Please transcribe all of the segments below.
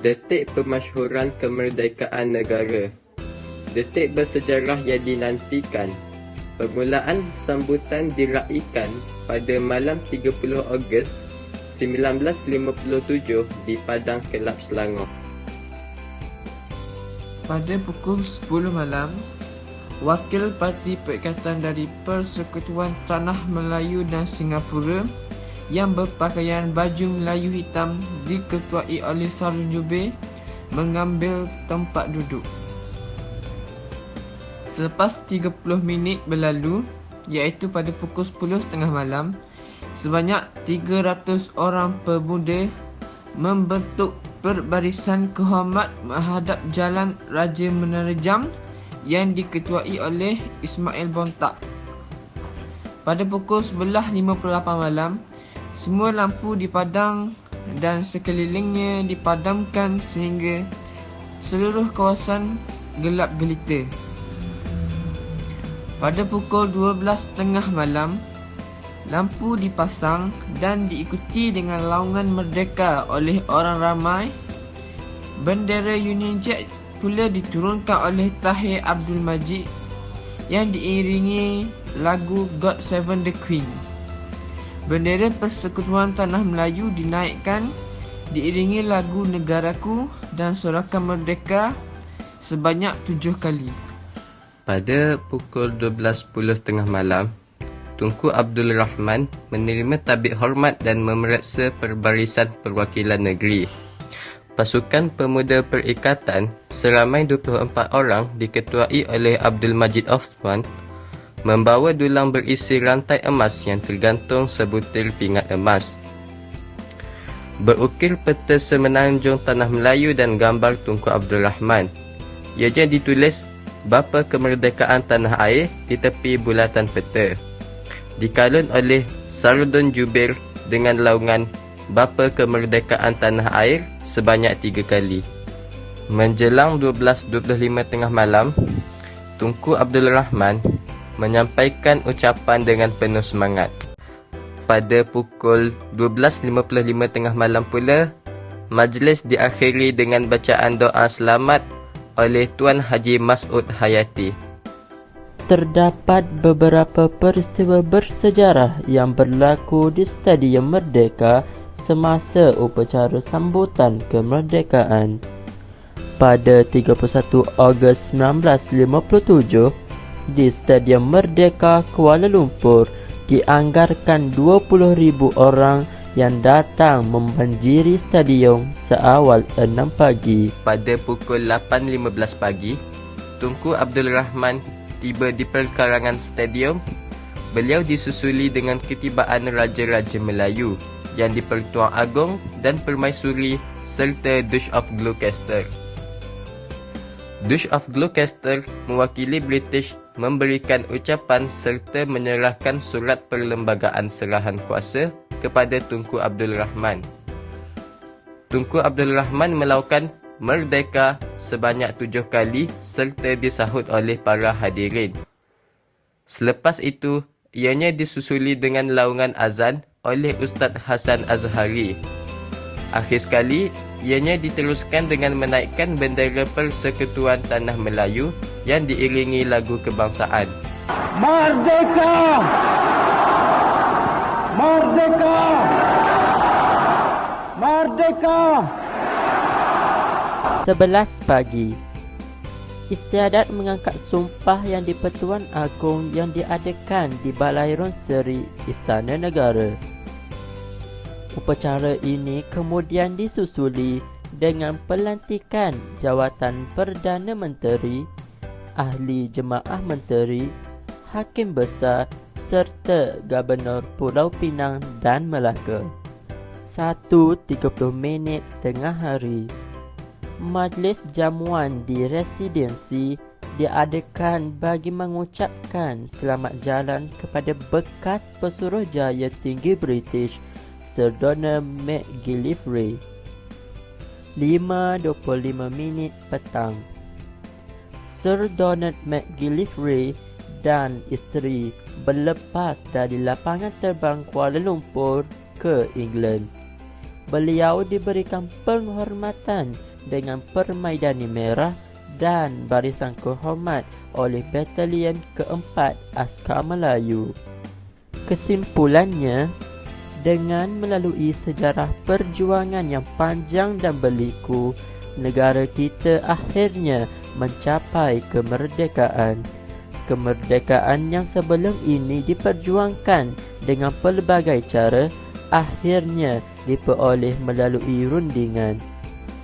Detik pemasyhuran kemerdekaan negara. Detik bersejarah yang dinantikan. Permulaan sambutan diraikan pada malam 30 Ogos 1957 di Padang Kelab Selangor. Pada pukul 10 malam, Wakil Parti Perikatan dari Persekutuan Tanah Melayu dan Singapura yang berpakaian baju Melayu hitam diketuai oleh Sarun Juber mengambil tempat duduk. Selepas 30 minit berlalu, iaitu pada pukul 10.30 malam, sebanyak 300 orang pemuda membentuk perbarisan kehormat menghadap Jalan Raja Menara Jam yang diketuai oleh Ismail Bontak. Pada pukul 11.58 malam, semua lampu dipadam dan sekelilingnya dipadamkan sehingga seluruh kawasan gelap gelita. Pada pukul 12.30 malam, lampu dipasang dan diikuti dengan laungan merdeka oleh orang ramai. Bendera Union Jack pula diturunkan oleh Tahir Abdul Majid yang diiringi lagu God Save the Queen. Bendera Persekutuan Tanah Melayu dinaikkan diiringi lagu Negaraku dan sorakan merdeka sebanyak 7 kali. Pada pukul 12.10 malam, Tunku Abdul Rahman menerima tabik hormat dan memeriksa Perbarisan Perwakilan Negeri. Pasukan Pemuda Perikatan seramai 24 orang diketuai oleh Abdul Majid Osman membawa dulang berisi rantai emas yang tergantung sebutir pingat emas. Berukir peta semenanjung Tanah Melayu dan gambar Tunku Abdul Rahman. Ianya ditulis Bapa Kemerdekaan Tanah Air di tepi bulatan peta. Dikalun oleh Sarun Juber dengan laungan Bapa Kemerdekaan Tanah Air sebanyak 3 kali. Menjelang 12.25 malam, Tunku Abdul Rahman menyampaikan ucapan dengan penuh semangat. Pada pukul 12.55 malam pula, majlis diakhiri dengan bacaan doa selamat oleh Tuan Haji Mas'ud Hayati. Terdapat beberapa peristiwa bersejarah yang berlaku di Stadium Merdeka semasa upacara sambutan kemerdekaan. Pada 31 Ogos 1957, di Stadium Merdeka Kuala Lumpur dianggarkan 20,000 orang yang datang membanjiri stadium seawal 6 pagi. Pada pukul 8.15 pagi, Tunku Abdul Rahman tiba di perkarangan stadium. Beliau disusuli dengan ketibaan Raja-Raja Melayu, Yang di-Pertuan Agong dan Permaisuri serta Duke of Gloucester. Duke of Gloucester mewakili British memberikan ucapan serta menyerahkan surat perlembagaan serahan kuasa kepada Tunku Abdul Rahman. Tunku Abdul Rahman melakukan merdeka sebanyak 7 kali serta disahut oleh para hadirin. Selepas itu, ianya disusuli dengan laungan azan oleh Ustaz Hasan Azhari. Akhir sekali, ianya diteruskan dengan menaikkan bendera Persekutuan Tanah Melayu yang diiringi lagu kebangsaan. Merdeka! Merdeka! Merdeka! 11 pagi, istiadat mengangkat sumpah yang di-Pertuan Agong yang diadakan di Balai Ronseri Istana Negara. Upacara ini kemudian disusuli dengan pelantikan jawatan Perdana Menteri, Ahli Jemaah Menteri, Hakim Besar serta Gubernur Pulau Pinang dan Melaka. 1.30 tengah hari. Majlis jamuan di residensi diadakan bagi mengucapkan selamat jalan kepada bekas Pesuruhjaya Tinggi British Sir Donald McGillivray. 5.25 petang. Sir Donald McGillivray dan isteri berlepas dari lapangan terbang Kuala Lumpur ke England. Beliau diberikan penghormatan dengan Permaidani Merah dan Barisan Kehormat oleh Batalion Keempat Askar Melayu. Kesimpulannya, dengan melalui sejarah perjuangan yang panjang dan berliku, negara kita akhirnya mencapai kemerdekaan. Kemerdekaan yang sebelum ini diperjuangkan dengan pelbagai cara, akhirnya diperoleh melalui rundingan.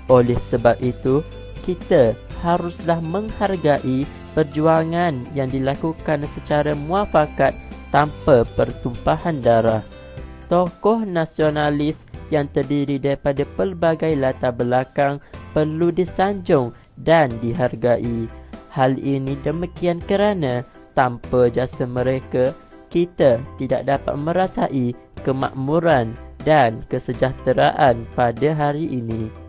Oleh sebab itu, kita haruslah menghargai perjuangan yang dilakukan secara muafakat tanpa pertumpahan darah. Tokoh nasionalis yang terdiri daripada pelbagai latar belakang perlu disanjung dan dihargai. Hal ini demikian kerana tanpa jasa mereka, kita tidak dapat merasai kemakmuran dan kesejahteraan pada hari ini.